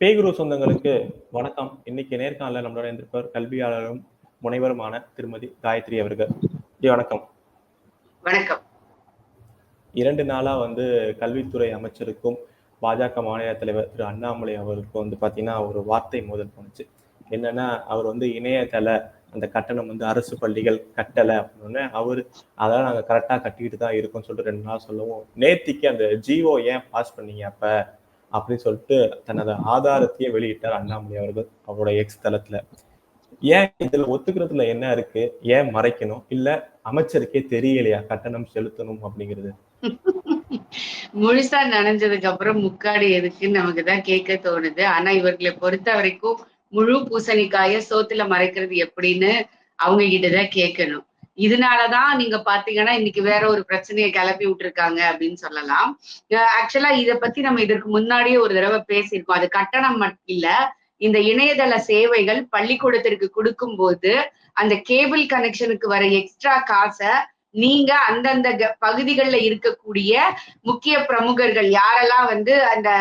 பேகுரு சொந்தங்களுக்கு வணக்கம். இன்னைக்கு நேர்காணல நம்மளோட இருந்திருப்பவர் கல்வியாளரும் முனைவருமான திருமதி காயத்ரி அவர்கள். வணக்கம். வணக்கம். 2 நாளா கல்வித்துறை அமைச்சருக்கும் பாஜக மாநில தலைவர் திரு அண்ணாமலை அவருக்கு பாத்தீங்கன்னா ஒரு வார்த்தை மோதல் போனுச்சு. என்னன்னா, அவர் இணையதள அந்த கட்டணம் அரசு பள்ளிகள் கட்டலை அப்படின்னு அதெல்லாம் நாங்க கரெக்டா கட்டிக்கிட்டு தான் இருக்கோம்னு சொல்லிட்டு 2 நாள் சொல்லவும், நேத்திக்கு அந்த ஜிஓ ஏன் பாஸ் பண்ணீங்க அப்ப அப்படின்னு சொல்லிட்டு தனது ஆதாரத்தையே வெளியிட்டார் அண்ணாமலை அவர்கள் அவரோட எக்ஸ் தளத்துல. ஏன் இதுல ஒத்துக்கிறதுல என்ன இருக்கு? ஏன் மறைக்கணும்? இல்ல அமைச்சருக்கே தெரியலையா கட்டணம் செலுத்தணும் அப்படிங்கிறது? முழுசா நனைஞ்சதுக்கு அப்புறம் முக்காடு எதுக்குன்னு நமக்குதான் கேட்க தோணுது. ஆனா இவர்களை பொறுத்த வரைக்கும் முழு பூசணிக்காய சோத்துல மறைக்கிறது எப்படின்னு அவங்க கிட்டதான் கேட்கணும். இதனாலதான் நீங்க பாத்தீங்கன்னா இன்னைக்கு வேற ஒரு பிரச்சனையை கிளப்பி விட்டுருக்காங்க அப்படின்னு சொல்லலாம். ஆக்சுவலா இதை பத்தி நம்ம இதற்கு முன்னாடியே ஒரு தடவை பேசியிருக்கோம். அது கட்டணம் மட்டும் இல்ல, இந்த இணையதள சேவைகள் பள்ளிக்கூடத்திற்கு கொடுக்கும் போது அந்த கேபிள் கனெக்ஷனுக்கு வர எக்ஸ்ட்ரா காசை நீங்க அந்தந்த பகுதிகளில் இருக்கக்கூடிய முக்கிய பிரமுகர்கள் யாரெல்லாம் அந்த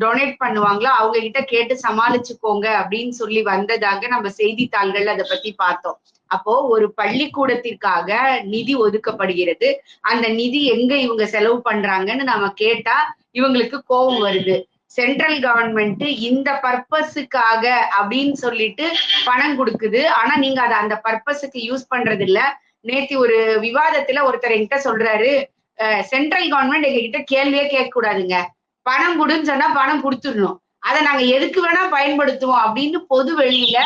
டொனேட் பண்ணுவாங்களோ அவங்க கிட்ட கேட்டு சமாளிச்சுக்கோங்க அப்படின்னு சொல்லி வந்ததாக நம்ம செய்தித்தாள்கள் அதை பத்தி பார்த்தோம். அப்போ ஒரு பள்ளிக்கூடத்திற்காக நிதி ஒதுக்கப்படுகிறது. அந்த நிதி எங்க இவங்க செலவு பண்றாங்கன்னு நாம கேட்டா இவங்களுக்கு கோபம் வருது. சென்ட்ரல் கவர்மெண்ட் இந்த பர்பஸுக்காக அப்படின்னு சொல்லிட்டு பணம் கொடுக்குது. ஆனா நீங்க அதை அந்த பர்பஸுக்கு யூஸ் பண்றது இல்ல. நேத்தி ஒரு விவாதத்துல ஒருத்தர் என்கிட்ட சொல்றாரு, சென்ட்ரல் கவர்மெண்ட் எங்க கிட்ட கேள்வியே கேட்க கூடாதுங்க, பணம் கொடுன்னு சொன்னா பணம் கொடுத்துடணும், அதை நாங்க எதுக்கு வேணா பயன்படுத்துவோம் அப்படின்னு பொது வெளியில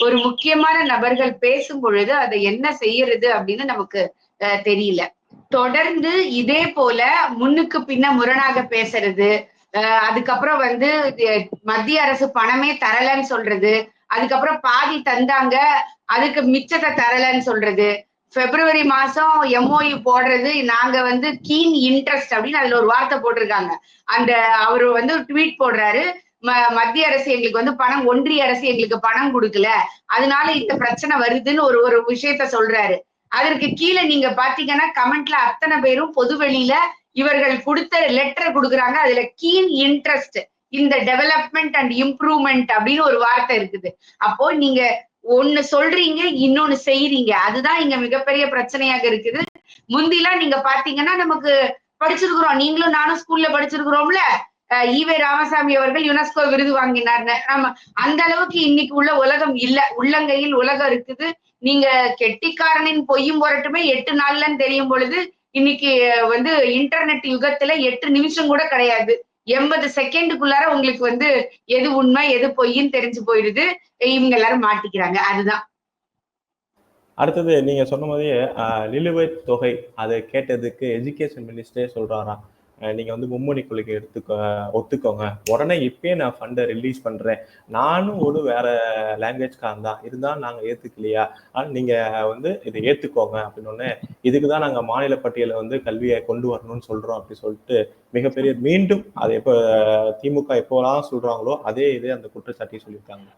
ஒரு முக்கியமான நபர்கள் பேசும் பொழுது அதை என்ன செய்யறது அப்படின்னு நமக்கு தெரியல. தொடர்ந்து இதே போல முன்னுக்கு பின்ன முரணாக பேசுறது, அதுக்கப்புறம் மத்திய அரசு பணமே தரலன்னு சொல்றது, அதுக்கப்புறம் பாதி தந்தாங்க அதுக்கு மிச்சத்தை தரலன்னு சொல்றது, பிப்ரவரி மாசம் எம்ஓயு போடுறது நாங்க கீன் இன்ட்ரெஸ்ட் அப்படின்னு அதுல ஒரு வார்த்தை போட்டிருக்காங்க. அந்த அவரு ட்வீட் போடுறாரு, மத்திய அரசு எங்களுக்கு பணம், ஒன்றிய அரசு எங்களுக்கு பணம் கொடுக்கல, அதனால இந்த பிரச்சனை வருதுன்னு ஒரு விஷயத்த சொல்றாரு. அதற்கு கீழே நீங்க பாத்தீங்கன்னா கமெண்ட்ல அத்தனை பேரும் பொது வெளியில இவர்கள் கொடுத்த லெட்டர் கொடுக்குறாங்க. அதுல கீன் இன்ட்ரெஸ்ட் இந்த டெவலப்மெண்ட் அண்ட் இம்ப்ரூவ்மெண்ட் அப்படின்னு ஒரு வார்த்தை இருக்குது. அப்போ நீங்க ஒண்ணு சொல்றீங்க, இன்னொன்னு செய்யறீங்க. அதுதான் இங்க மிகப்பெரிய பிரச்சனையாக இருக்குது. முந்திலாம் நீங்க பாத்தீங்கன்னா நமக்கு படிச்சிருக்கிறோம், நீங்களும் நானும் ஸ்கூல்ல படிச்சிருக்கிறோம்ல, ஈவே ராமசாமி அவர்கள் யுனெஸ்கோ விருது வாங்கினார்னு. நம்ம அந்த அளவுக்கு இன்னைக்கு உள்ள உலகம் இல்ல, உள்ளங்கையில் உலகம் இருக்குது. நீங்க கெட்டிக்காரனின் பொய்யும் போரட்டுமே 8 நாள்லன்னு தெரியும் பொழுது இன்னைக்கு இன்டர்நெட் யுகத்துல 8 நிமிஷம் கூட கிடையாது, 80 செகண்டுக்குள்ளார உங்களுக்கு எது உண்மை எது பொய்ன்னு தெரிஞ்சு போயிடுது. இவங்க எல்லாரும் மாட்டிக்கிறாங்க. அதுதான். அடுத்தது நீங்க சொன்ன மாதிரியே நிலுவைத் தொகை அதை கேட்டதுக்கு எஜுகேஷன் மினிஸ்டரே சொல்றாராம், நீங்க மும்மொழி கொள்கை ஒத்துக்கோங்க, உடனே இப்பயே நான் ஃபண்டை ரிலீஸ் பண்றேன், நானும் ஒரு வேற லாங்குவேஜ்காரன் தான் இருந்தாலும் நாங்க ஏத்துக்கலையா, நீங்க இதை ஏத்துக்கோங்க அப்படின்னு. இதுக்குதான் நாங்க மாநில பட்டியலை கல்வியை கொண்டு வரணும்னு சொல்றோம் அப்படி சொல்லிட்டு மிகப்பெரிய மீண்டும் அதை எப்ப திமுக எப்போலாம் சொல்றாங்களோ அதே இதே அந்த குற்றச்சாட்டை சொல்லியிருக்காங்க.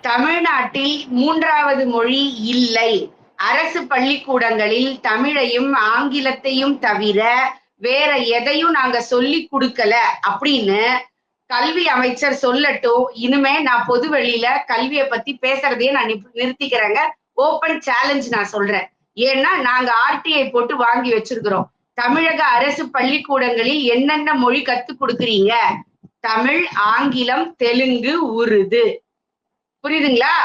தமிழ்நாட்டில் 3வது மொழி இல்லை. அரசு பள்ளிக்கூடங்களில் தமிழையும் ஆங்கிலத்தையும் தவிர வேற எதையும் நாங்க சொல்லி கொடுக்கல அப்படின்னு கல்வி அமைச்சர் சொல்லட்டும். இனிமே நான் பொது வெளியில கல்வியை பத்தி பேசுறதையே நான் நிறுத்திக்கிறேங்க. ஓப்பன் சேலஞ்ச் நான் சொல்றேன். ஏன்னா நாங்க ஆர்டிஐ போட்டு வாங்கி வச்சிருக்கிறோம். தமிழக அரசு பள்ளிக்கூடங்களில் என்னென்ன மொழி கத்து கொடுக்குறீங்க? தமிழ், ஆங்கிலம், தெலுங்கு, உருது. புரியுதுங்களா?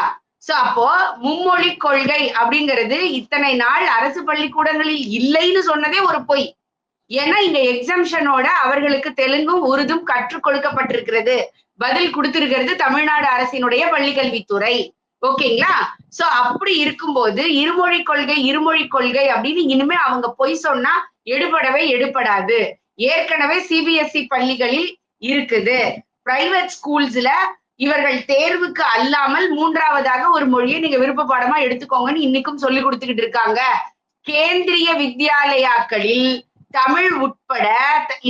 சோ அப்போ மும்மொழி கொள்கை அப்படிங்கிறது இத்தனை நாள் அரசு பள்ளிக்கூடங்களில் இல்லைன்னு சொன்னதே ஒரு பொய். ஏன்னா இங்க எக்ஸம்ஷனோட அவர்களுக்கு தெலுங்கும் உருதும் கற்றுக் கொடுக்கப்பட்டிருக்கிறது. பதில் கொடுத்திருக்கிறது தமிழ்நாடு அரசினுடைய பள்ளிக்கல்வித்துறை. ஓகேங்களா? சோ அப்படி இருக்கும்போது இருமொழி கொள்கை அப்படின்னு இனிமே அவங்க பொய் சொன்னா எடுபடாது. ஏற்கனவே சிபிஎஸ்இ பள்ளிகளில் இருக்குது. பிரைவேட் ஸ்கூல்ஸ்ல இவர்கள் தேர்வுக்கு அல்லாமல் 3வதாக ஒரு மொழியை நீங்க விருப்ப பாடமா எடுத்துக்கோங்கன்னு இன்னைக்கும் சொல்லி கொடுத்துக்கிட்டு இருக்காங்க. கேந்திரிய வித்யாலயாக்களில் தமிழ் உட்பட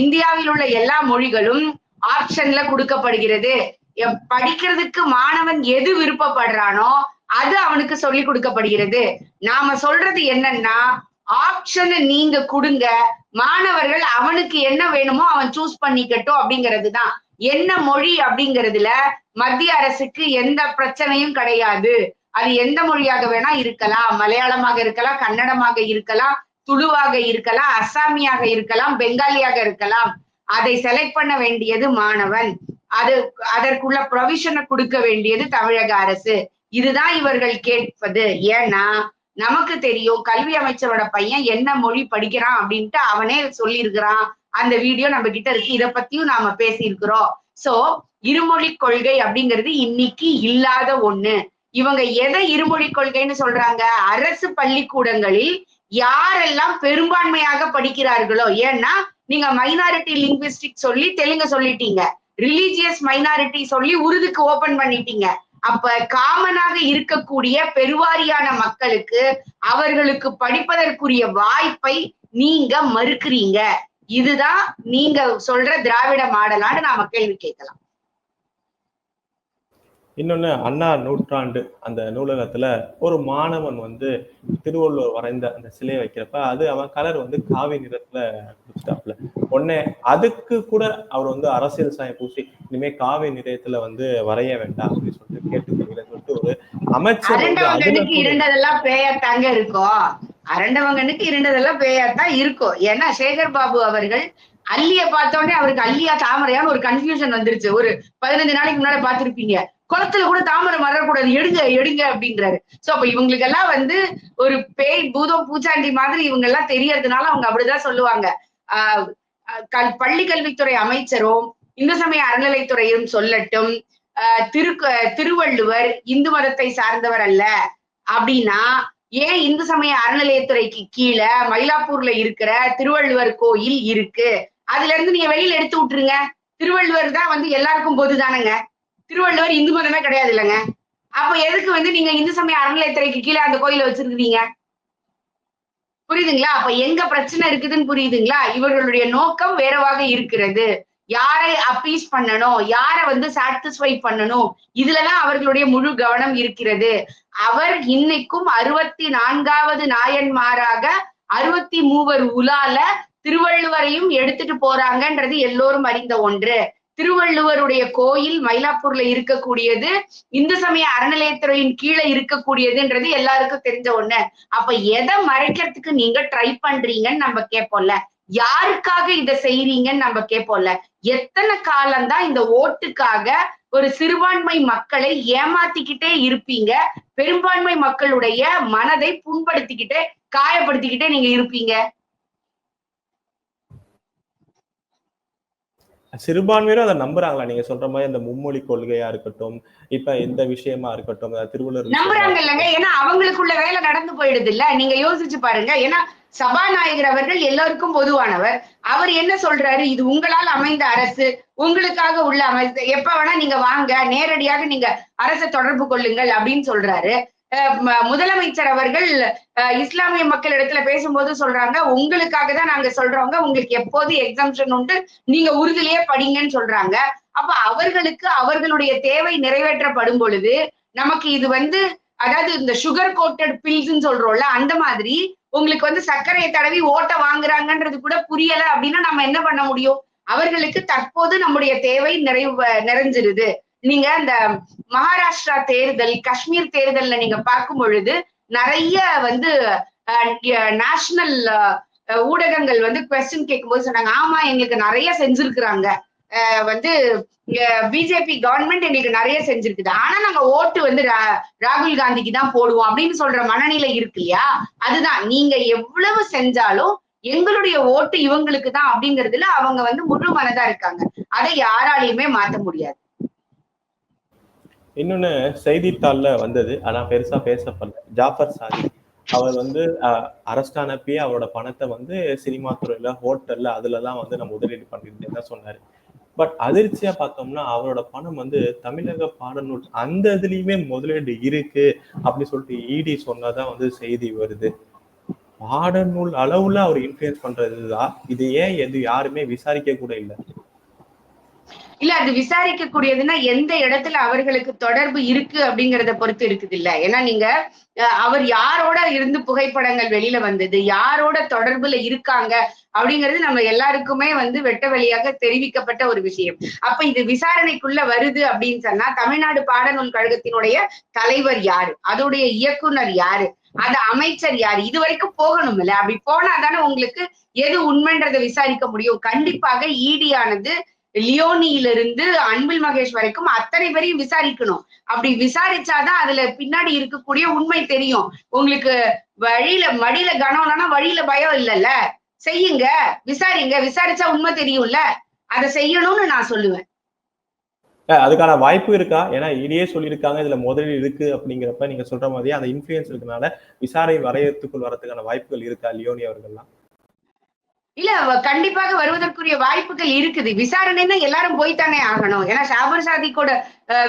இந்தியாவில் உள்ள எல்லா மொழிகளும் ஆப்ஷன்ல கொடுக்கப்படுகிறது. படிக்கிறதுக்கு மாணவன் எது விருப்பப்படுறானோ அது அவனுக்கு சொல்லி கொடுக்கப்படுகிறது. நாம சொல்றது என்னன்னா, ஆப்ஷன் நீங்க கொடுங்க, மாணவர்கள் அவனுக்கு என்ன வேணுமோ அவன் சூஸ் பண்ணிக்கட்டும் அப்படிங்கிறது தான். என்ன மொழி அப்படிங்கிறதுல மத்திய அரசுக்கு எந்த பிரச்சனையும் கிடையாது. அது எந்த மொழியாக வேணா இருக்கலாம், மலையாளமாக இருக்கலாம், கன்னடமாக இருக்கலாம், துளுவாக இருக்கலாம், அசாமியாக இருக்கலாம், பெங்காலியாக இருக்கலாம். அதை செலக்ட் பண்ண வேண்டியது மாணவன். அது அதற்குள்ள ப்ரொவிஷனை கொடுக்க வேண்டியது தமிழக அரசு. இதுதான் இவர்கள் கேட்பது. ஏன்னா நமக்கு தெரியும் கல்வி அமைச்சரோட பையன் என்ன மொழி படிக்கிறான் அப்படின்ட்டு அவனே சொல்லியிருக்கிறான். அந்த வீடியோ நம்ம கிட்ட இருக்கு. இத பத்தியும் நாம பேசியிருக்கிறோம். சோ இருமொழி கொள்கை அப்படிங்கிறது இன்னைக்கு இல்லாத ஒண்ணு. இவங்க எதை இருமொழி கொள்கைன்னு சொல்றாங்க? அரசு பள்ளிக்கூடங்களில் யாரெல்லாம் பெரும்பான்மையாக படிக்கிறார்களோ, ஏன்னா நீங்க மைனாரிட்டி லிங்குவிஸ்டிக் சொல்லி தெலுங்கு சொல்லிட்டீங்க, ரிலீஜியஸ் மைனாரிட்டி சொல்லி உருதுக்கு ஓபன் பண்ணிட்டீங்க. அப்ப காமனாக இருக்கக்கூடிய பெருவாரியான மக்களுக்கு அவர்களுக்கு படிப்பதற்குரிய வாய்ப்பை நீங்க மறுக்கிறீங்க. இதுதான் நீங்க சொல்ற திராவிட மாடலான்னு நாம கேள்வி கேட்கலாம். இன்னொன்னு, அண்ணா நூற்றாண்டு அந்த நூலகத்துல ஒரு மாணவன் வந்து திருவள்ளுவர் வரைந்த அந்த சிலையை வைக்கிறப்ப அது அவன் கலர் வந்து காவி நிறத்துல குடிச்சிட்டாப்புல. உடனே அதுக்கு கூட அவர் வந்து அரசியல் சாயம் பூசி இனிமே காவி நிறத்துல வந்து வரைய வேண்டாம் அப்படின்னு சொல்லிட்டு கேட்டுக்கொள்கிறேன்னு சொல்லிட்டு ஒரு அமைச்சர் வந்து அதுல அரண்டவங்கனுக்கு இருண்டதெல்லாம் பேயத்தாங்க இருக்கும். அரண்டவங்கனுக்கு இருண்டதெல்லாம் பேயாத்தான் இருக்கும். ஏன்னா சேகர் பாபு அவர்கள் அல்லிய பார்த்தோடனே அவருக்கு அல்லியா தாமரையான்னு ஒரு கன்ஃபியூஷன் வந்துருச்சு. ஒரு 15 நாளைக்கு முன்னாடி பார்த்திருப்பீங்க. குளத்துல கூட தாமரை வரக்கூடாது, எடுங்க எடுங்க அப்படின்றாரு. சோ அப்ப இவங்களுக்கு எல்லாம் வந்து ஒரு பேய் பூதம் பூச்சாண்டி மாதிரி இவங்க எல்லாம் தெரியறதுனால அவங்க அப்படிதான் சொல்லுவாங்க. பள்ளி கல்வித்துறை அமைச்சரும் இந்து சமய அறநிலைத்துறையும் சொல்லட்டும், திருவள்ளுவர் இந்து மதத்தை சார்ந்தவர் அல்ல அப்படின்னா ஏன் இந்து சமய அறநிலையத்துறைக்கு கீழே மயிலாப்பூர்ல இருக்கிற திருவள்ளுவர் கோயில் இருக்கு? அதுல இருந்து நீங்க வெளியில எடுத்து விட்டுருங்க. திருவள்ளுவர் தான் வந்து எல்லாருக்கும் பொதுதானங்க. திருவள்ளுவர் இந்து மதமே கிடையாது இல்லைங்க. அப்ப எதுக்கு வந்து நீங்க இந்து சமய அறநிலையத்துறைக்கு கீழே அந்த கோயிலை வச்சிருக்கீங்க? புரியுதுங்களா? அப்ப எங்க பிரச்சனை இருக்குதுன்னு புரியுதுங்களா? இவர்களுடைய நோக்கம் வேறவாக இருக்கிறது. யாரை அப்பீஸ் பண்ணணும், யாரை வந்து சாட்டிஸ்ஃபை பண்ணணும், இதுலதான் அவர்களுடைய முழு கவனம் இருக்கிறது. அவர் இன்னைக்கும் 64வது நாயன்மாராக 63 உலால திருவள்ளுவரையும் எடுத்துட்டு போறாங்கன்றது எல்லோரும் அறிந்த ஒன்று. திருவள்ளுவருடைய கோயில் மயிலாப்பூர்ல இருக்கக்கூடியது இந்து சமய அறநிலையத்துறையின் கீழே இருக்கக்கூடியதுன்றது எல்லாருக்கும் தெரிஞ்ச ஒண்ணு. அப்ப எதை மறைக்கிறதுக்கு நீங்க ட்ரை பண்றீங்கன்னு நம்ம கேட்போம்ல. யாருக்காக இதை செய்யறீங்கன்னு நம்ம கேட்போம்ல. எத்தனை காலம்தான் இந்த ஓட்டுக்காக ஒரு சிறுபான்மை மக்களை ஏமாத்திக்கிட்டே இருப்பீங்க? பெரும்பான்மை மக்களுடைய மனதை புண்படுத்திக்கிட்டே காயப்படுத்திக்கிட்டே நீங்க இருப்பீங்க. சிறுபான்மையிலும் அதை நம்புறாங்களா? நீங்க சொல்ற மாதிரி அந்த மும்மொழி கொள்கையா இருக்கட்டும், இப்ப எந்த விஷயமா இருக்கட்டும், திருவள்ளுவர் நம்புறாங்க இல்லைங்க. ஏன்னா அவங்களுக்குள்ள வேலை நடந்து போயிடுது இல்ல. நீங்க யோசிச்சு பாருங்க. ஏன்னா சபாநாயகர் அவர்கள் எல்லாருக்கும் பொதுவானவர். அவர் என்ன சொல்றாரு? இது உங்களால் அமைந்த அரசு, உங்களுக்காக உள்ள அமைச்சு, எப்ப வேணா நீங்க வாங்க, நேரடியாக நீங்க அரசை தொடர்பு கொள்ளுங்கள் அப்படின்னு சொல்றாரு. முதலமைச்சர் அவர்கள் இஸ்லாமிய மக்கள் இடத்துல பேசும்போது சொல்றாங்க, உங்களுக்காக தான் நாங்க சொல்றோங்க, உங்களுக்கு எப்போது எக்ஸம்ஷன் உண்டு, நீங்க உறுதியிலேயே படிங்கன்னு சொல்றாங்க. அப்ப அவர்களுக்கு அவர்களுடைய தேவை நிறைவேற்றப்படும் பொழுது நமக்கு இது வந்து, அதாவது இந்த சுகர் கோட்டட் பில்ஸ்ன்னு சொல்றோம்ல, அந்த மாதிரி உங்களுக்கு வந்து சர்க்கரையை தடவி ஓட்ட வாங்குறாங்கன்றது கூட புரியல அப்படின்னா நம்ம என்ன பண்ண முடியும்? அவர்களுக்கு தற்போது நம்முடைய தேவை நிறைஞ்சிருது. நீங்க இந்த மகாராஷ்டிரா தேர்தல், காஷ்மீர் தேர்தல்ல நீங்க பார்க்கும் பொழுது நிறைய வந்து நேஷனல் ஊடகங்கள் வந்து கொஸ்டின் கேட்கும்போது சொன்னாங்க, ஆமா எங்களுக்கு நிறைய செஞ்சிருக்கிறாங்க, வந்து பிஜேபி கவர்மெண்ட் எங்களுக்கு நிறைய செஞ்சிருக்குது, ஆனா நாங்க ஓட்டு வந்து ராகுல் காந்திக்கு தான் போடுவோம் அப்படின்னு சொல்ற மனநிலை இருக்கு இல்லையா? அதுதான், நீங்க எவ்வளவு செஞ்சாலும் எங்களுடைய ஓட்டு இவங்களுக்கு தான் அப்படிங்கிறதுல அவங்க வந்து முழு மனதா இருக்காங்க. அதை யாராலையுமே மாத்த முடியாது. இன்னொன்னு செய்தித்தாள்ல வந்தது, ஆனா பெருசா பேசப்படல. ஜாஃபர் சாதிக் அவர் வந்து அரஸ்ட் ஆனப்பயே அவரோட பணத்தை வந்து சினிமா துறையில, ஹோட்டல்ல அதுலதான் வந்து நம்ம முதலீடு பண்ணிருந்தேன் சொன்னாரு. பட் அதிர்ச்சியா பார்த்தோம்னா அவரோட பணம் வந்து தமிழக பாடநூல் அந்த இதுலயுமே முதலீடு இருக்கு அப்படின்னு சொல்லிட்டு இடி சொன்னதான் வந்து செய்தி வருது. பாடநூல் அளவுல அவர் இன்ஃபுளுன்ஸ் பண்றதுதான் இது. ஏன் எது யாருமே விசாரிக்க கூட இல்லை. இல்ல அது விசாரிக்க கூடியதுன்னா எந்த இடத்துல அவர்களுக்கு தொடர்பு இருக்கு அப்படிங்கறத பொறுத்து இருக்குது இல்ல. ஏன்னா நீங்க அவர் யாரோட இருந்து புகைப்படங்கள் வெளியில வந்தது, யாரோட தொடர்புல இருக்காங்க அப்படிங்கிறது நம்ம எல்லாருக்குமே வெட்ட வெளியாக தெரிவிக்கப்பட்ட ஒரு விஷயம். அப்ப இது விசாரணைக்குள்ள வருது அப்படின்னு சொன்னா தமிழ்நாடு பாடநூல் கழகத்தினுடைய தலைவர் யாரு, அதோடைய இயக்குனர் யாரு, அந்த அமைச்சர் யாரு, இது வரைக்கும் போகணும் இல்ல. அப்படி போனாதானே உங்களுக்கு எது உண்மைன்றதை விசாரிக்க முடியும். கண்டிப்பாக ஈடியானது லியோனியிலிருந்து அன்பில் மகேஷ் வரைக்கும் அத்தனை பேரையும் விசாரிக்கணும். அப்படி விசாரிச்சாதான் அதுல பின்னாடி இருக்கக்கூடிய உண்மை தெரியும். உங்களுக்கு வழியில மடியில கனம் இல்லைன்னா வழியில பயம் இல்லைல்ல. செய்யுங்க, விசாரிங்க, விசாரிச்சா உண்மை தெரியும்ல. அதை செய்யணும்னு நான் சொல்லுவேன். அதுக்கான வாய்ப்பு இருக்கா? ஏன்னா இடியே சொல்லியிருக்காங்க இதுல முதலில் இருக்கு அப்படிங்கிறப்ப நீங்க சொல்ற மாதிரியே அந்த இன்ஃபுளுயன்ஸ் இருக்கனால விசாரணை வரையத்துக்குள் வரதுக்கான வாய்ப்புகள் இருக்கா லியோனி அவர்கள்லாம்? இல்ல கண்டிப்பாக வருவதற்குரிய வாய்ப்புகள் இருக்குது. விசாரணைன்னா எல்லாரும் போய்த்தானே ஆகணும். ஏன்னா ஷாபர் சாதிக்கோட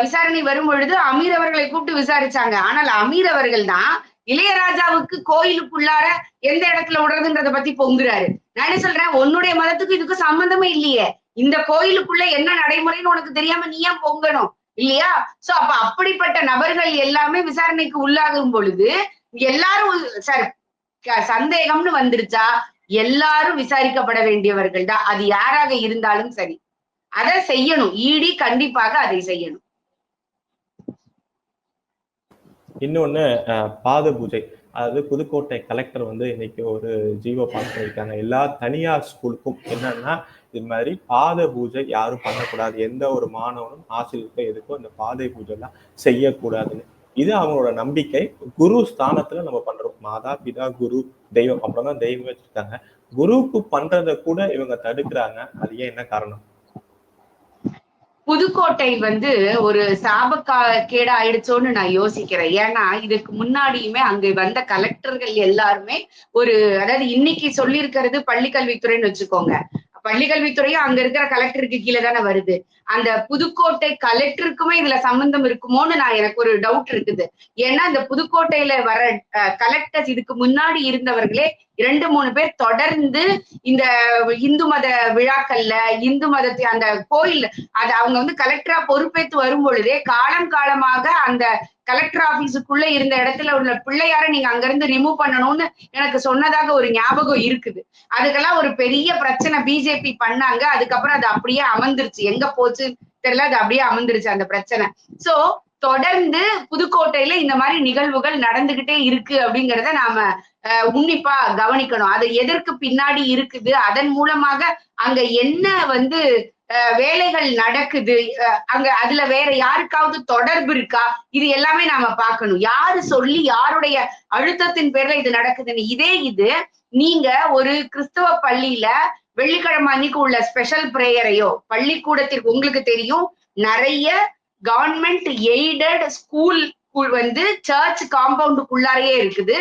விசாரணை வரும் பொழுது அமீர் அவர்களை கூப்பிட்டு விசாரிச்சாங்க. ஆனால் அமீர் அவர்கள் தான் இளையராஜாவுக்கு கோயிலுக்குள்ளார எந்த இடத்துல விடுறதுன்றத பத்தி பொங்குறாரு. நான் என்ன சொல்றேன், உன்னுடைய மதத்துக்கு இதுக்கு சம்பந்தமே இல்லையே. இந்த கோயிலுக்குள்ள என்ன நடைமுறைன்னு உனக்கு தெரியாம நீ ஏன் பொங்கணும் இல்லையா? சோ அப்ப அப்படிப்பட்ட நபர்கள் எல்லாமே விசாரணைக்கு உள்ளாகும் பொழுது எல்லாரும் சார் சந்தேகம்னு வந்துருச்சா எல்லாரும் விசாரிக்கப்பட வேண்டியவர்கள் தான். அது யாராக இருந்தாலும் சரி. அதை செய்யணும். ஈடி கண்டிப்பாக அதை செய்யணும். இன்னொன்னு பாத பூஜை. அதாவது புதுக்கோட்டை கலெக்டர் இன்னைக்கு ஒரு ஜீவோ பாஸ் பண்ணியிருக்காங்க. எல்லா தனியார் ஸ்கூலுக்கும் என்னன்னா இது மாதிரி பாத பூஜை யாரும் பண்ணக்கூடாது. எந்த ஒரு மாணவனும் ஆசிரியருக்கோ எதுக்கோ இந்த பாதை பூஜை எல்லாம் செய்யக்கூடாதுன்னு. இது அவங்களோட நம்பிக்கை. குரு ஸ்தானத்துல நம்ம பண்றோம். மாதா பிதா குரு தெய்வம் அப்புறம் தான் தெய்வம் வச்சிருக்காங்க. குருவுக்கு பண்றதை கூட இவங்க தடுக்கிறாங்க. அது ஏன், என்ன காரணம்? புதுக்கோட்டை ஒரு கேடா ஆயிடுச்சோன்னு நான் யோசிக்கிறேன். ஏன்னா இதுக்கு முன்னாடியுமே அங்க வந்த கலெக்டர்கள் எல்லாருமே அதாவது இன்னைக்கு சொல்லியிருக்கிறது பள்ளிக்கல்வித்துறைன்னு வச்சுக்கோங்க. பள்ளிக்கல்வித்துறையும் அங்க இருக்கிற கலெக்டருக்கு கீழே தானே வருது. அந்த புதுக்கோட்டை கலெக்டருக்குமே இதுல சம்பந்தம் இருக்குமோன்னு எனக்கு ஒரு டவுட் இருக்குது. ஏன்னா இந்த புதுக்கோட்டையில வர கலெக்டர்ஸ் இதுக்கு முன்னாடி இருந்தவர்களே 2-3 பேர் தொடர்ந்து இந்த இந்து மத விழாக்கள்ல இந்து மதத்தை அந்த கோயில் அது அவங்க கலெக்டரா பொறுப்பேற்று வரும் பொழுதே காலமாக அந்த கலெக்டர் ஆபீஸுக்குள்ள இருந்த இடத்துல உள்ள பிள்ளையார நீங்க அங்க இருந்து ரிமூவ் பண்ணணும்னு எனக்கு சொன்னதாக ஒரு ஞாபகம் இருக்குது. அதுக்கெல்லாம் ஒரு பெரிய பிரச்சனை பிஜேபி பண்ணாங்க. அதுக்கப்புறம் அது அப்படியே அமர்ந்துருச்சு. எங்க போச்சு தெரியல, அது அப்படியே அமர்ந்துருச்சு அந்த பிரச்சனை. சோ தொடர்ந்து புதுக்கோட்டையில இந்த மாதிரி நிகழ்வுகள் நடந்துகிட்டே இருக்கு அப்படிங்கிறத நாம உன்னிப்பா கவனிக்கணும். அது எதற்கு பின்னாடி இருக்குது, அதன் மூலமாக அங்க என்ன வேலைகள் நடக்குது, அங்க அதுல வேற யாருக்காவது தொடர்பு இருக்கா, இது எல்லாமே நாம பார்க்கணும். யாரு சொல்லி யாருடைய அழுத்தத்தின் பேர்ல இது நடக்குதுன்னு. இது நீங்க ஒரு கிறிஸ்தவ பள்ளியில வெள்ளிக்கிழமை அன்னைக்கு உள்ள ஸ்பெஷல் பிரேயரையோ பள்ளிக்கூடத்திற்கு உங்களுக்கு தெரியும் நிறைய கவர்மெண்ட் எய்டட் ஸ்கூல் சர்ச் காம்பவுண்டுக்குள்ளாரையே இருக்குது.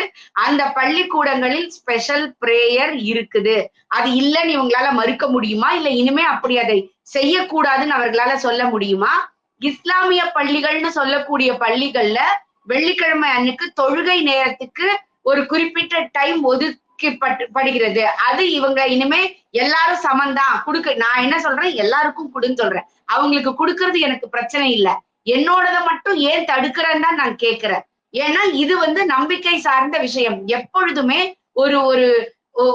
அந்த பள்ளிக்கூடங்களில் ஸ்பெஷல் பிரேயர் இருக்குது. அது இல்லைன்னு இவங்களால மறுக்க முடியுமா? இல்ல இனிமே அப்படி அதை செய்யக்கூடாதுன்னு அவர்களால சொல்ல முடியுமா? இஸ்லாமிய பள்ளிகள்னு சொல்லக்கூடிய பள்ளிகள்ல வெள்ளிக்கிழமை அன்னைக்கு தொழுகை நேரத்துக்கு ஒரு குறிப்பிட்ட டைம் ஒதுக்கப்படுகிறது. அது இவங்க இனிமே எல்லாரும் சமந்தான் கொடுக்க. நான் என்ன சொல்றேன், எல்லாருக்கும் கொடுன்னு சொல்றேன். அவங்களுக்கு கொடுக்கறது எனக்கு பிரச்சனை இல்லை. என்னோடத மட்டும் ஏன் தடுக்கிறேன்னு தான் நான் கேட்கிறேன். ஏன்னா இது நம்பிக்கை சார்ந்த விஷயம். எப்பொழுதுமே ஒரு ஒரு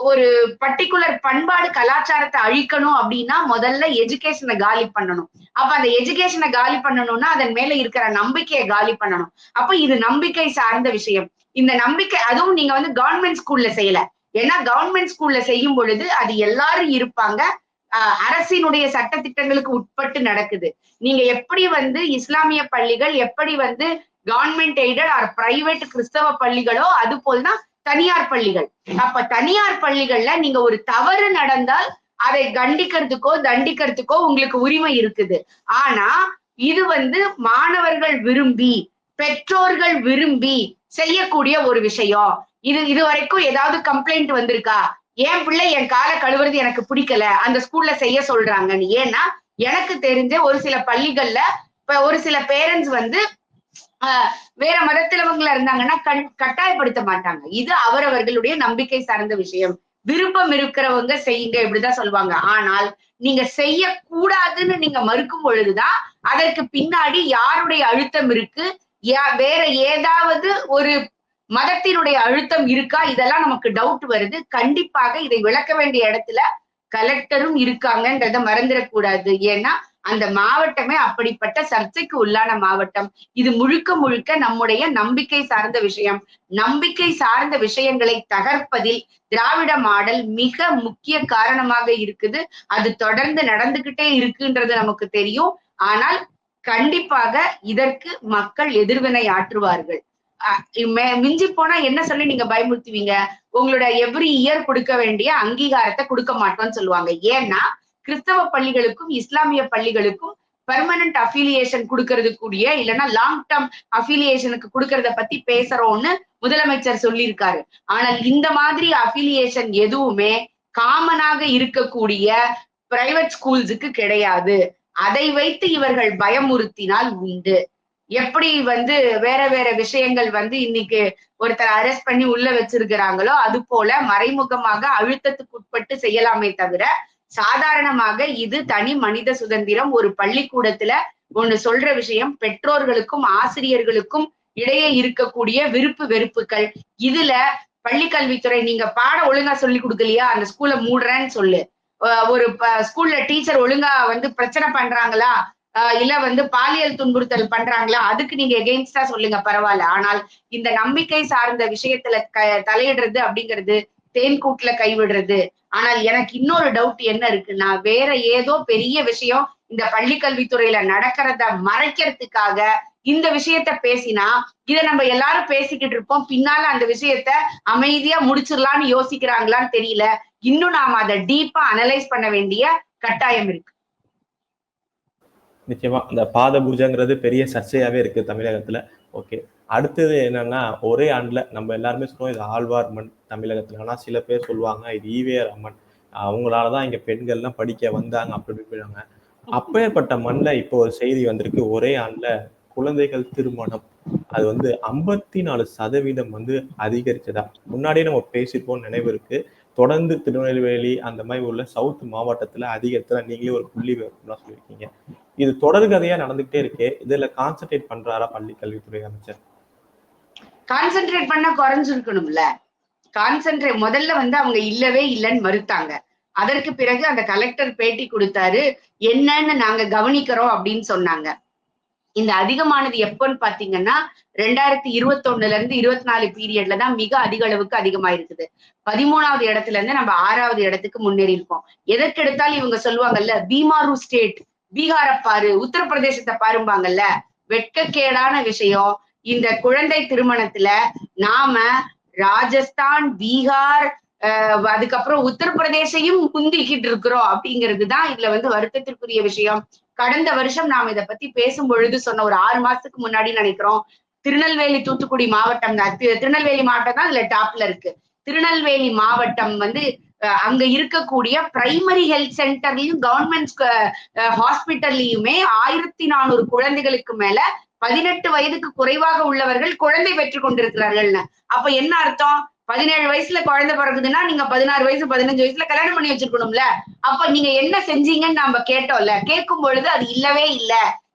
ஒரு பர்டிகுலர் பண்பாடு கலாச்சாரத்தை அழிக்கணும் அப்படின்னா முதல்ல எஜுகேஷனை காலி பண்ணணும். அப்ப அந்த எஜுகேஷனை காலி பண்ணணும்னா அதன் மேல இருக்கிற நம்பிக்கையை காலி பண்ணணும். அப்ப இது நம்பிக்கை சார்ந்த விஷயம். இந்த நம்பிக்கை அதுவும் நீங்க கவர்மெண்ட் ஸ்கூல்ல செய்யல. ஏன்னா கவர்மெண்ட் ஸ்கூல்ல செய்யும் பொழுது அது எல்லாரும் இருப்பாங்க. அரசினுடைய சட்ட திட்டங்களுக்கு உட்பட்டு நடக்குது. நீங்க எப்படி இஸ்லாமிய பள்ளிகள் எப்படி கவர்மெண்ட் எய்டட் ஆர் பிரைவேட் கிறிஸ்தவ பள்ளிகளோ அது போல்தான் தனியார் பள்ளிகள். அப்ப தனியார் பள்ளிகள்ல நீங்க ஒரு தவறு நடந்தால் அதை கண்டிக்கிறதுக்கோ தண்டிக்கிறதுக்கோ உங்களுக்கு உரிமை இருக்குது. ஆனா இது மாணவர்கள் விரும்பி பெற்றோர்கள் விரும்பி செய்யக்கூடிய ஒரு விஷயம். இது வரைக்கும் ஏதாவது கம்ப்ளைண்ட் வந்திருக்கா? என் பிள்ளை என் காலை கழுவுறது எனக்கு பிடிக்கல, அந்த ஸ்கூல்ல செய்ய சொல்றாங்கன்னு. ஏன்னா எனக்கு தெரிஞ்ச ஒரு சில பள்ளிகள்ல ஒரு சில பேரண்ட்ஸ் வேற மதத்திலவங்களா இருந்தாங்கன்னா கட்டாயப்படுத்த மாட்டாங்க. இது அவரவர்களுடைய நம்பிக்கை சார்ந்த விஷயம். விருப்பம் இருக்கிறவங்க செய்யுங்க இப்படிதான் சொல்லுவாங்க. ஆனால் நீங்க செய்யக்கூடாதுன்னு நீங்க மறுக்கும் பொழுதுதான் அதற்கு பின்னாடி யாருடைய அழுத்தம் இருக்கு, வேற ஏதாவது ஒரு மதத்தினுடைய அழுத்தம் இருக்கா, இதெல்லாம் நமக்கு டவுட் வருது. கண்டிப்பாக இதை விளக்க வேண்டிய இடத்துல கலெக்டரும் இருக்காங்கன்றத மறந்துடக்கூடாது. ஏன்னா அந்த மாவட்டமே அப்படிப்பட்ட சர்ச்சைக்கு உள்ளான மாவட்டம். இது முழுக்க முழுக்க நம்முடைய நம்பிக்கை சார்ந்த விஷயம். நம்பிக்கை சார்ந்த விஷயங்களை தகர்ப்பதில் திராவிட மாடல் மிக முக்கிய காரணமாக இருக்குது. அது தொடர்ந்து நடந்துகிட்டே இருக்குன்றது நமக்கு தெரியும். ஆனால் கண்டிப்பாக இதற்கு மக்கள் எதிர்வினை ஆற்றுவார்கள். மிஞ்சி போனா என்ன சொல்லி நீங்க பயமுறுத்துவீங்க? உங்களோட எவ்ரி இயர் கொடுக்க வேண்டிய அங்கீகாரத்தை கொடுக்க மாட்டோம்னு சொல்லுவாங்க. ஏன்னா கிறிஸ்தவ பள்ளிகளுக்கும் இஸ்லாமிய பள்ளிகளுக்கும் பெர்மனன்ட் அஃபிலியேஷன் கொடுக்கறது கூடிய இல்லைன்னா லாங் டேர்ம் அஃபிலியேஷனுக்கு கொடுக்கறத பத்தி பேசுறோம்னு முதலமைச்சர் சொல்லியிருக்காரு. ஆனால் இந்த மாதிரி அஃபிலியேஷன் எதுவுமே காமனாக இருக்கக்கூடிய பிரைவேட் ஸ்கூல்ஸுக்கு கிடையாது. அதை வைத்து இவர்கள் பயமுறுத்தினால் உண்டு. எப்படி வேற வேற விஷயங்கள் இன்னைக்கு ஒருத்தர் அரெஸ்ட் பண்ணி உள்ள வச்சிருக்கிறாங்களோ அது போல மறைமுகமாக அழுத்தத்துக்கு உட்பட்டு செய்யலாமே தவிர சாதாரணமாக இது தனி மனித சுதந்திரம். ஒரு பள்ளிக்கூடத்துல ஒண்ணு சொல்ற விஷயம் பெற்றோர்களுக்கும் ஆசிரியர்களுக்கும் இடையே இருக்கக்கூடிய விருப்பு வெறுப்புகள். இதுல பள்ளிக்கல்வித்துறை நீங்க பாடம் ஒழுங்கா சொல்லி கொடுக்கலையா அந்த ஸ்கூல்ல மூடுறேன்னு சொல்லு. ஒரு ஸ்கூல்ல டீச்சர் ஒழுங்கா பிரச்சனை பண்றாங்களா, இல்ல பாலியல் துன்புறுத்தல் பண்றாங்களா, அதுக்கு நீங்க எகெயின்ஸ்டா சொல்லுங்க பரவாயில்ல. ஆனால் இந்த நம்பிக்கை சார்ந்த விஷயத்துல தலையிடுறது அப்படிங்கிறது தேன்கூட்டுல கைவிடுறது. ஆனால் எனக்கு இன்னொரு டவுட் என்ன இருக்குன்னா, வேற ஏதோ பெரிய விஷயம் இந்த பள்ளி கல்வித்துறையில நடக்கிறத மறைக்கிறதுக்காக இந்த விஷயத்த பேசினா இதை நம்ம எல்லாரும் பேசிக்கிட்டு இருப்போம். பின்னால அந்த விஷயத்த அமைதியா முடிச்சிடலாம்னு யோசிக்கிறாங்களான்னு தெரியல. இன்னும் நாம அதை டீப்பா அனலைஸ் பண்ண வேண்டிய கட்டாயம் இருக்கு. நிச்சயமா இந்த பாத பூஜைங்கிறது பெரிய சர்ச்சையாவே இருக்கு தமிழகத்துல. ஓகே, அடுத்தது என்னன்னா, ஒரே ஆண்டுல நம்ம எல்லாருமே சொல்லுவோம் இது ஆழ்வார் மண் தமிழகத்துல. ஆனா சில பேர் சொல்லுவாங்க இது ஈவேர் அம்மன், அவங்களாலதான் இங்க பெண்கள்லாம் படிக்க வந்தாங்க அப்படி போயிடுவாங்க. அப்பேற்பட்ட மண்ல இப்போ ஒரு செய்தி வந்திருக்கு, ஒரே ஆண்டுல குழந்தைகள் திருமணம் அது 54% அதிகரிச்சதா. முன்னாடியே நம்ம பேசியிருப்போம், நினைவு இருக்கு. தொடர்ந்து திருநெல்வேலி அந்த மாதிரி உள்ள சவுத் மாவட்டத்துல அதிகரித்ததா நீங்களே ஒரு புள்ளி விவரம்லாம் சொல்லியிருக்கீங்க. இது தொடர்கதையா நடந்துகிட்டே இருக்கு. இதுல கான்சென்ட்ரேட் பண்றாரா பள்ளி கல்வித்துறை அமைச்சர்? கான்சென்ட்ரேட் பண்ண குறைஞ்சிருக்கணும்ல. கான்சென்ட்ரேட் முதல்ல அவங்க இல்லவே இல்லைன்னு மறுத்தாங்க. அதற்கு பிறகு அந்த கலெக்டர் பேட்டி கொடுத்தாரு, என்னன்னு நாங்க கவனிக்கிறோம் அப்படின்னு சொன்னாங்க. இந்த அதிகமானது எப்பன்னு பாத்தீங்கன்னா 2021 இருந்து 24 பீரியட்ல தான் மிக அதிக அளவுக்கு அதிகமா இருக்குது. 13வது இடத்துல இருந்து நம்ம 6வது இடத்துக்கு முன்னேறி இருக்கோம். எதற்கு எடுத்தாலும் இவங்க சொல்லுவாங்கல்ல, பீமாரு ஸ்டேட், பீகாரை பாரு, உத்தரப்பிரதேசத்தை பாரும்பாங்கல்ல. வெட்கக்கேடான விஷயம். இந்த குழந்தை திருமணத்துல நாம ராஜஸ்தான், பீகார், அதுக்கப்புறம் உத்தரப்பிரதேசையும் முந்திக்கிட்டு இருக்கிறோம் அப்படிங்கிறது தான் இதுல வருத்தத்திற்குரிய விஷயம். கடந்த வருஷம் நாம் இதை பத்தி பேசும் பொழுது சொன்ன ஒரு 6 மாசத்துக்கு முன்னாடி நினைக்கிறோம், திருநெல்வேலி தூத்துக்குடி மாவட்டம் தான், திருநெல்வேலி மாவட்டம் தான் இதுல டாப்ல இருக்கு. திருநெல்வேலி மாவட்டம் அங்க இருக்கக்கூடிய பிரைமரி ஹெல்த் சென்டர்லயும் கவர்மெண்ட் ஹாஸ்பிட்டல்லையுமே 1400 குழந்தைகளுக்கு மேல 18 வயதுக்கு குறைவாக உள்ளவர்கள் குழந்தை பெற்றுக் கொண்டிருக்கிறார்கள்னு. அப்ப என்ன அர்த்தம்? 17 வயசுல குழந்தை பிறகுதுன்னா நீங்க 16 வயசு 15 வயசுல கல்யாணம் பண்ணி வச்சிருக்கணும்ல. அப்ப நீங்க என்ன செஞ்சீங்கன்னு நாம கேட்டோம்ல. கேட்கும் பொழுது அது இல்லவே இல்ல,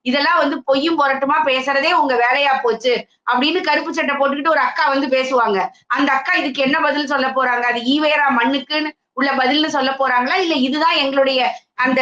இதெல்லாம் பொய்யும் புரட்டுமா பேசுறதே உங்க வேலையா போச்சு அப்படின்னு கருப்பு சட்டை போட்டுக்கிட்டு ஒரு அக்கா பேசுவாங்க. அந்த அக்கா இதுக்கு என்ன பதில் சொல்ல போறாங்க? அது ஈவேரா மண்ணுக்குன்னு உள்ள பதில்னு சொல்ல போறாங்களா, இல்ல இதுதான் எங்களுடைய அந்த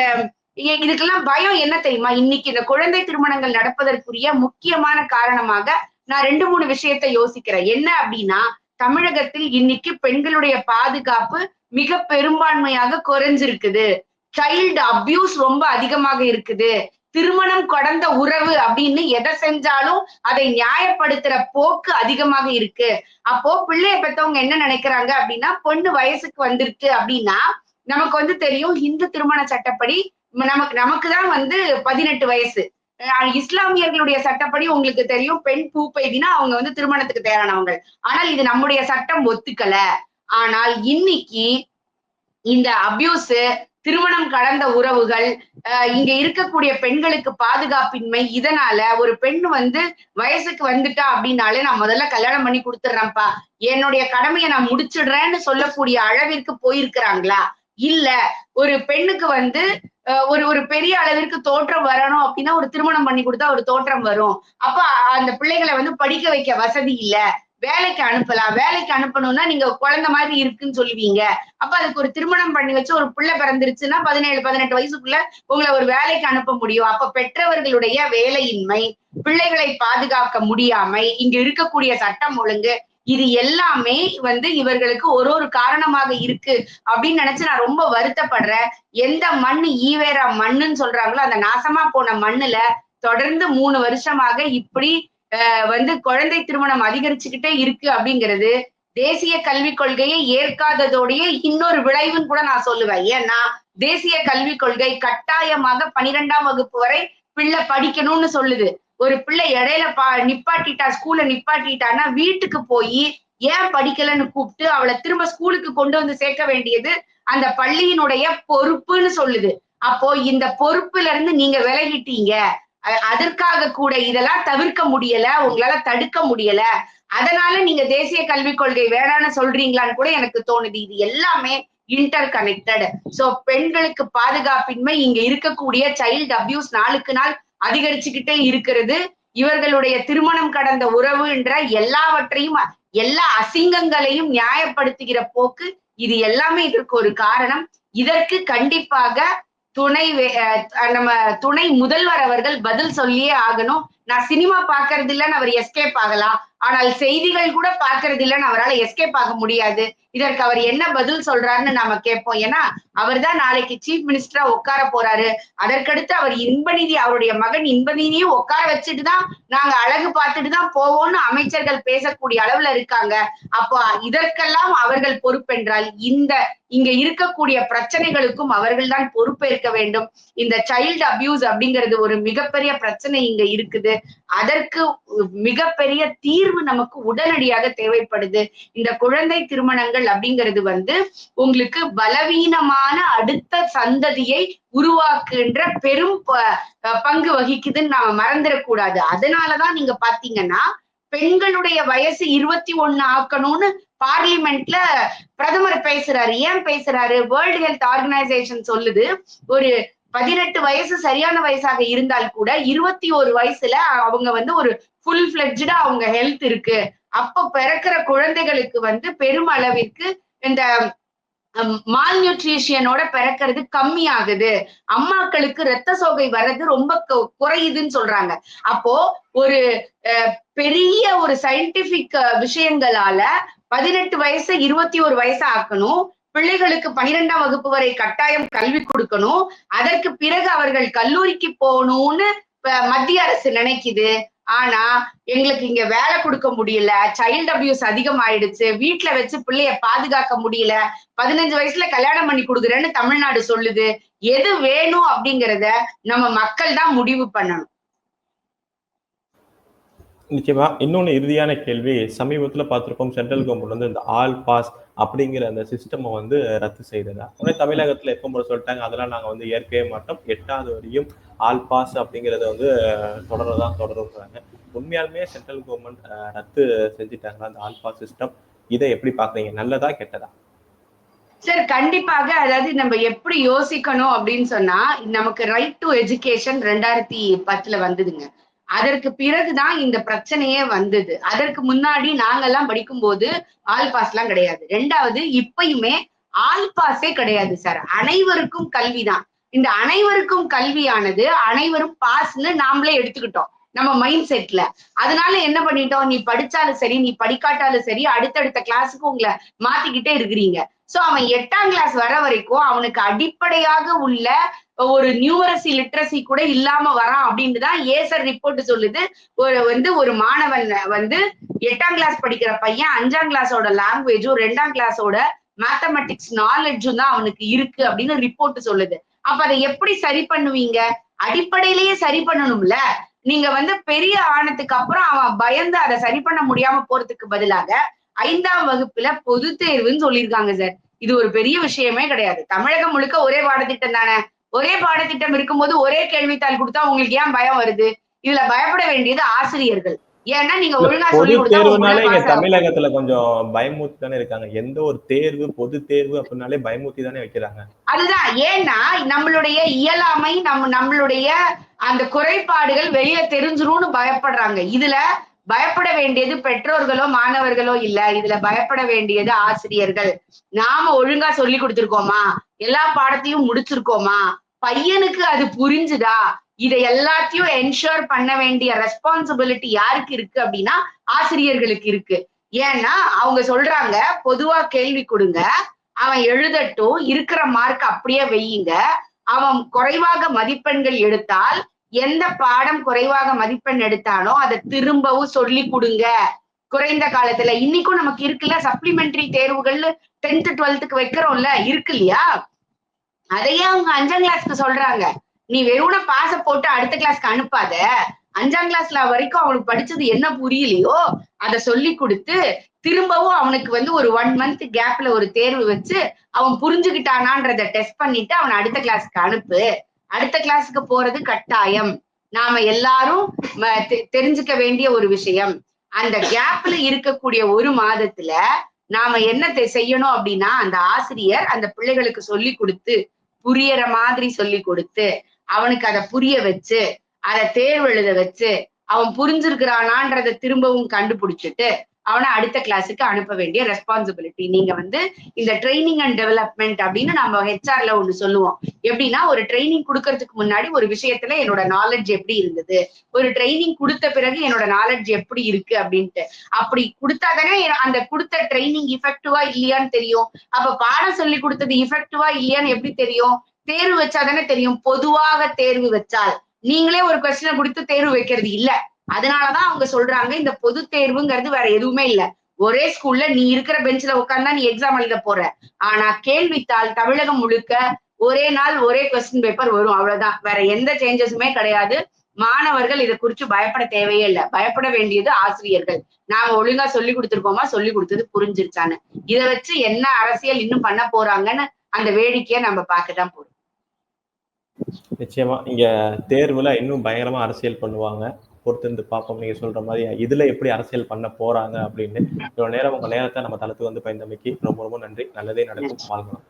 இதுக்கெல்லாம் பயம் என்ன தெரியுமா? இன்னைக்கு இந்த குழந்தை திருமணங்கள் நடப்பதற்குரிய முக்கியமான காரணமாக நான் 2-3 விஷயத்த யோசிக்கிறேன். என்ன அப்படின்னா, தமிழகத்தில் இன்னைக்கு பெண்களுடைய பாதுகாப்பு மிக பெரும்பான்மையாக குறைஞ்சிருக்குது. சைல்டு அபியூஸ் ரொம்ப அதிகமாக இருக்குது. திருமணம் கடந்த உறவு அப்படின்னு எதை செஞ்சாலும் அதை நியாயப்படுத்துற போக்கு அதிகமாக இருக்கு. அப்போ பிள்ளைய பெற்றவங்க என்ன நினைக்கிறாங்க அப்படின்னா, பொண்ணு வயசுக்கு வந்திருக்கு அப்படின்னா நமக்கு தெரியும் இந்து திருமண சட்டப்படி நமக்குதான் 18 வயசு. இஸ்லாமியர்களுடைய சட்டப்படி உங்களுக்கு தெரியும், பெண் பூ பெய்தினா அவங்க திருமணத்துக்கு தயாரானவங்க. ஆனால் இது நம்முடைய சட்டம் ஒத்துக்கல. ஆனால் இன்னைக்கு இந்த அபியூஸ், திருமணம் கடந்த உறவுகள், இங்க இருக்கக்கூடிய பெண்களுக்கு பாதுகாப்பின்மை, இதனால ஒரு பெண் வயசுக்கு வந்துட்டா அப்படின்னாலே நான் முதல்ல கல்யாணம் பண்ணி கொடுத்துடுறேன்ப்பா, என்னுடைய கடமையை நான் முடிச்சிடுறேன்னு சொல்லக்கூடிய அளவிற்கு போயிருக்கிறாங்களா? இல்ல ஒரு பெண்ணுக்கு வந்து ஒரு ஒரு பெரிய அளவிற்கு தோற்றம் வரணும் அப்படின்னா ஒரு திருமணம் பண்ணி கொடுத்தா ஒரு தோற்றம் வரும். அப்ப அந்த பிள்ளைகளை வந்து படிக்க வைக்க வசதி இல்ல. வேலைக்கு அனுப்பலாம். வேலைக்கு அனுப்பணும்னா நீங்க குழந்தை மாதிரி இருக்குன்னு சொல்லுவீங்க. அப்ப அதுக்கு ஒரு திருமணம் பண்ணி வச்சு ஒரு பிள்ளை பிறந்துருச்சுன்னா 17, 18 வயசுக்குள்ள உங்களை ஒரு வேலைக்கு அனுப்ப முடியும். அப்ப பெற்றவர்களுடைய வேலையின்மை, பிள்ளைகளை பாதுகாக்க முடியாமை, இங்க இருக்கக்கூடிய சட்டம் ஒழுங்கு, இது எல்லாமே வந்து இவர்களுக்கு ஒரு ஒரு காரணமாக இருக்கு அப்படின்னு நினைச்சு நான் ரொம்ப வருத்தப்படுறேன். எந்த மண்ணு ஈவேரா மண்ணுன்னு சொல்றாங்களோ அந்த நாசமா போன மண்ணுல தொடர்ந்து 3 வருஷமாக இப்படி வந்து குழந்தை திருமணம் அதிகரிச்சுக்கிட்டே இருக்கு அப்படிங்கிறது தேசிய கல்விக் கொள்கையை ஏற்காததோடைய இன்னொரு விளைவுன்னு கூட நான் சொல்லுவேன். ஏன்னா தேசிய கல்விக் கொள்கை கட்டாயமாக 12ஆம் வகுப்பு வரை பிள்ளை படிக்கணும்னு சொல்லுது. ஒரு பிள்ளை இடையில நிப்பாட்டிட்டா ஸ்கூல்ல நிப்பாட்டிட்டான்னா வீட்டுக்கு போய் ஏன் படிக்கலன்னு கூப்பிட்டு அவளை திரும்ப ஸ்கூலுக்கு கொண்டு வந்து சேர்க்க வேண்டியது அந்த பள்ளியினுடைய பொறுப்புன்னு சொல்லுது. அப்போ இந்த பொறுப்புல இருந்து நீங்க விலகிட்டீங்க. அதற்காக கூட இதெல்லாம் தவிர்க்க முடியல, உங்களால தடுக்க முடியல. அதனால நீங்க தேசிய கல்விக் கொள்கை வேணான்னு சொல்றீங்களான்னு கூட எனக்கு தோணுது. இது எல்லாமே இன்டர் கனெக்டட். சோ பெண்களுக்கு பாதுகாப்பின்மை, இங்க இருக்கக்கூடிய சைல்டு அபியூஸ் நாளுக்கு நாள் அதிகரிச்சுக்கிட்டே இருக்கிறது. இவர்களுடைய திருமணம் கடந்த உறவுன்ற எல்லாவற்றையும் எல்லா அசிங்கங்களையும் நியாயப்படுத்துகிற போக்கு, இது எல்லாமே இதற்கு ஒரு காரணம். இதற்கு கண்டிப்பாக துணை நம்ம துணை முதல்வர் அவர்கள் பதில் சொல்லியே ஆகணும். நான் சினிமா பாக்குறது இல்லைன்னு அவர் எஸ்கேப் ஆகலாம். ஆனால் செய்திகள் கூட பாக்குறது இல்லைன்னு அவரால் எஸ்கேப் ஆக முடியாது. இதற்கு அவர் என்ன பதில் சொல்றாருன்னு நாம கேட்போம். ஏன்னா அவர் தான் நாளைக்கு சீஃப் மினிஸ்டரா உட்கார போறாரு. அதற்கடுத்து அவர் இன்பநிதி அவருடைய மகன் இன்பநிதியும் உட்கார வச்சுட்டு தான் நாங்க அழகு பார்த்துட்டு தான் போவோம்னு அமைச்சர்கள் பேசக்கூடிய அளவுல இருக்காங்க. அப்போ இதற்கெல்லாம் அவர்கள் பொறுப்பென்றால் இங்க இருக்கக்கூடிய பிரச்சனைகளுக்கும் அவர்கள் தான் பொறுப்பேற்க வேண்டும். இந்த சைல்டு அபியூஸ் அப்படிங்கிறது ஒரு மிகப்பெரிய பிரச்சனை இங்க இருக்குது. அதற்கு மிகப்பெரிய தீர்வு நமக்கு உடனடியாக தேவைப்படுது. இந்த குழந்தை திருமணங்கள் அப்படிங்கிறது வந்து உங்களுக்கு பலவீனமான அடுத்த சந்ததியை உருவாக்குகின்ற பெரும் பங்கு வகிக்குதுன்னு நாம மறந்துடக்கூடாது. அதனாலதான் நீங்க பாத்தீங்கன்னா பெண்களுடைய வயசு 21 ஆக்கணும்னு பார்லிமெண்ட்ல பிரதமர் பேசுறாரு. ஏன் பேசுறாரு? வேர்ல்டு ஹெல்த் ஆர்கனைசேஷன் சொல்லுது ஒரு 18 வயசு சரியான வயசாக இருந்தால் கூட 21 வயசுல அவங்க வந்து ஒரு ஃபுல் ஃபிளெட்ஜ்டா அவங்க ஹெல்த் இருக்கு. அப்ப பிறக்கிற குழந்தைகளுக்கு வந்து பெரும் அளவிற்கு இந்த மால் நியூட்ரிஷியனோட பிறக்கிறது கம்மி ஆகுது. அம்மாக்களுக்கு ரத்த சோகை வர்றது ரொம்ப குறையுதுன்னு சொல்றாங்க. அப்போ ஒரு பெரிய ஒரு சயின்டிபிக் விஷயங்களால 18 வயசு 21 வயசு ஆக்கணும். பிள்ளைகளுக்கு 12ஆம் வகுப்பு வரை கட்டாயம் கல்வி கொடுக்கணும். அதற்கு பிறகு அவர்கள் கல்லூரிக்கு போகணும்னு மத்திய அரசு நினைக்குது. ஆனா எங்களுக்கு இங்க வேலை கொடுக்க முடியல, சைல்டு அபியூஸ் அதிகமாயிடுச்சு, வீட்டுல வச்சு பிள்ளைய பாதுகாக்க முடியல, 15 வயசுல கல்யாணம் பண்ணி கொடுக்குறேன்னு தமிழ்நாடு சொல்லுது. எது வேணும் அப்படிங்கிறத நம்ம மக்கள் தான் முடிவு பண்ணணும். நிச்சயமா. இன்னொன்னு இறுதியான கேள்வி. சமீபத்துல பார்த்திருப்போம் சென்ட்ரல் கவர்மெண்ட் வந்து இந்த ஆல் பாஸ் அப்படிங்கிற அந்த சிஸ்டம் வந்து ரத்து செய்ததா. உடனே தமிழகத்துல எப்போ போல சொல்லிட்டாங்க, அதெல்லாம் நாங்க வந்து ஏற்கவே மாட்டோம். 8வது வரையும் ஆல் பாஸ் அப்படிங்கறத வந்து தொடருங்கிறாங்க. உண்மையாலுமே சென்ட்ரல் கவர்மெண்ட் ரத்து செஞ்சுட்டாங்களா அந்த ஆல் பாஸ் சிஸ்டம்? இதை எப்படி பாக்குறீங்க? நல்லதா கெட்டதா? சார் கண்டிப்பாக. அதாவது நம்ம எப்படி யோசிக்கணும் அப்படின்னு சொன்னா, நமக்கு ரைட் டு எஜுகேஷன் 2010 வந்ததுங்க. அதற்கு பிறகுதான் இந்த பிரச்சனையே வந்தது. அதற்கு முன்னாடி நாங்கெல்லாம் படிக்கும்போது ஆல் பாஸ் எல்லாம் கிடையாது. 2வது இப்பயுமே ஆல் பாஸே கிடையாது சார். அனைவருக்கும் கல்விதான். இந்த அனைவருக்கும் கல்வியானது அனைவரும் பாஸ்ன்னு நாமளே எடுத்துக்கிட்டோம் நம்ம மைண்ட் செட்ல. அதனால என்ன பண்ணிட்டோம், நீ படிச்சாலும் சரி நீ படிக்காட்டாலும் சரி அடுத்தடுத்த கிளாஸுக்கு உங்களை மாத்திக்கிட்டே இருக்கிறீங்க. சோ அவன் 8ஆம் கிளாஸ் வர வரைக்கும் அவனுக்கு அடிப்படையாக உள்ள ஒரு நியூமரசி லிட்ரஸி கூட இல்லாம வரான் அப்படின்னு தான் ஏசர் ரிப்போர்ட் சொல்லுது. ஒரு மாணவன் வந்து 8ஆம் கிளாஸ் படிக்கிற பையன் 5ஆம் கிளாஸோட லாங்குவேஜும் 2ஆம் கிளாஸோட மேத்தமெட்டிக்ஸ் நாலேஜும் தான் அவனுக்கு இருக்கு அப்படின்னு ரிப்போர்ட் சொல்லுது. அப்ப அதை எப்படி சரி பண்ணுவீங்க? அடிப்படையிலேயே சரி பண்ணணும்ல. நீங்க வந்து பெரிய ஆனதுக்கு அப்புறம் அவன் பயந்து அதை சரி பண்ண முடியாம போறதுக்கு பதிலாக 5ஆம் வகுப்புல பொது தேர்வுன்னு சொல்லியிருக்காங்க சார். இது ஒரு பெரிய விஷயமே கிடையாது. தமிழகம் முழுக்க ஒரே பாடத்திட்டம் தானே. ஒரே பாடத்திட்டம் இருக்கும்போது ஒரே கேள்வித்தாள் கொடுத்தா உங்களுக்கு ஏன் பயம் வருது? இதுல பயப்பட வேண்டியது ஆசிரியர்கள். ஏன்னா நீங்க இல்ல ஒழுங்கா பொது சொல்லி கொடுத்தா உங்க புள்ள தேர்வுனாலே இங்க பாஸ் ஆக போகுது. தமிழகத்துல கொஞ்சம் பயமுறுத்தி தானே இருக்காங்க. எந்த ஒரு தேர்வு, பொது தேர்வு அப்படின்னாலே பயமுறுத்தி தானே வைக்கிறாங்க. அதுதான் ஏன்னா நம்மளுடைய இயலாமை நம்மளுடைய அந்த குறைபாடுகள் வெளியே தெரிஞ்சிரும்னு பயப்படுறாங்க. இதுல பயப்பட வேண்டியது பெற்றோர்களோ மாணவர்களோ இல்ல, இதுல பயப்பட வேண்டியது ஆசிரியர்கள். நாம ஒழுங்கா சொல்லி கொடுத்திருக்கோமா, எல்லா பாடத்தையும் முடிச்சிருக்கோமா, பையனுக்கு அது புரிஞ்சுதா, இதை எல்லாத்தையும் என்ஷூர் பண்ண வேண்டிய ரெஸ்பான்சிபிலிட்டி யாருக்கு இருக்கு அப்படின்னா ஆசிரியர்களுக்கு இருக்கு. ஏன்னா அவங்க சொல்றாங்க பொதுவா கேள்வி கொடுங்க, அவன் எழுதட்டும், இருக்கிற மார்க் அப்படியே வையுங்க, அவன் குறைவாக மதிப்பெண்கள் எடுத்தால் எந்த பாடம் குறைவாக மதிப்பெண் எடுத்தானோ அதை திரும்பவும் சொல்லி கொடுங்க. குறைந்த காலத்துல இன்னைக்கும் நமக்கு இருக்குல்ல சப்ளிமெண்டரி தேர்வுகள் 10th 12th வைக்கிறோம்ல, இருக்கு இல்லையா? அதையே அவங்க 5ஆம் கிளாஸ்க்கு சொல்றாங்க. நீ வெறும்ன பாச போட்டு அடுத்த கிளாஸ்க்கு அனுப்பாத, 5ஆம் கிளாஸ்ல வரைக்கும் அவனுக்கு படிச்சது என்ன புரியலையோ அதை சொல்லி கொடுத்து திரும்பவும் அவனுக்கு வந்து ஒரு 1 மந்த் கேப்ல ஒரு தேர்வு வச்சு அவன் புரிஞ்சுக்கிட்டானான்றத டெஸ்ட் பண்ணிட்டு அவன் அடுத்த கிளாஸ்க்கு அனுப்பு. அடுத்த கிளாஸுக்கு போறது கட்டாயம். நாம எல்லாரும் தெரிஞ்சுக்க வேண்டிய ஒரு விஷயம். அந்த கேப்ல இருக்கக்கூடிய ஒரு மாதத்துல நாம என்ன செய்யணும் அப்படின்னா அந்த ஆசிரியர் அந்த பிள்ளைகளுக்கு சொல்லி கொடுத்து புரியற மாதிரி சொல்லி கொடுத்து அவனுக்கு அதை புரிய வச்சு அதை தேர்வு எழுத வச்சு அவன் புரிஞ்சிருக்கிறானான்றதை திரும்பவும் கண்டுபிடிச்சிட்டு அவனை அடுத்த கிளாஸுக்கு அனுப்ப வேண்டிய ரெஸ்பான்சிபிலிட்டி. நீங்க வந்து இந்த ட்ரைனிங் அண்ட் டெவலப்மெண்ட் அப்படின்னு நம்ம ஹெச்ஆர்ல ஒண்ணு சொல்லுவோம். எப்படின்னா ஒரு ட்ரைனிங் கொடுக்கறதுக்கு முன்னாடி ஒரு விஷயத்துல என்னோட நாலேஜ் எப்படி இருந்தது, ஒரு ட்ரைனிங் கொடுத்த பிறகு என்னோட நாலேஜ் எப்படி இருக்கு அப்படின்ட்டு. அப்படி கொடுத்தாதானே அந்த கொடுத்த ட்ரைனிங் இஃபெக்டிவா இல்லையான்னு தெரியும். அப்ப பாடம் சொல்லி கொடுத்தது இஃபெக்டிவா இல்லையான்னு எப்படி தெரியும்? தேர்வு வச்சாதானே தெரியும். பொதுவாக தேர்வு வச்சால் நீங்களே ஒரு கொஸ்டினை கொடுத்து தேர்வு வைக்கிறது இல்ல. அதனாலதான் அவங்க சொல்றாங்க இந்த பொது தேர்வுங்கிறது வேற எதுவுமே இல்ல. ஒரே ஸ்கூல்ல நீ இருக்கிற பெஞ்ச்ல உட்கார்ந்தா நீ எக்ஸாம் எழுத போற. ஆனா கேள்வித்தாள் தமிழகம் முழுக்க ஒரே நாள் ஒரே கொஸ்டின் பேப்பர் வரும், அவ்வளவுதான். வேற எந்த சேஞ்சஸுமே கிடையாது. மாணவர்கள் இதை குறிச்சு பயப்பட தேவையே இல்லை. பயப்பட வேண்டியது ஆசிரியர்கள். நாம ஒழுங்கா சொல்லி கொடுத்திருக்கோமா, சொல்லி கொடுத்தது புரிஞ்சிருச்சான்னு. இதை வச்சு என்ன அரசியல் இன்னும் பண்ண போறாங்கன்னு அந்த வேடிக்கையை நம்ம பார்க்கதான் போறோம். நிச்சயமா இங்க தேர்வுல இன்னும் பயங்கரமா அரசியல் பண்ணுவாங்க. பொறுத்திருந்து பார்ப்போம். நீங்க சொல்ற மாதிரி இதுல எப்படி அரசியல் பண்ண போறாங்க அப்படின்னு. இவ்வளவு நேரம் உங்க நேரத்தை நம்ம தளத்துக்கு வந்து பயந்தமைக்கு ரொம்ப ரொம்ப நன்றி. நல்லதே நடக்கும். வாழ்க்கணும்.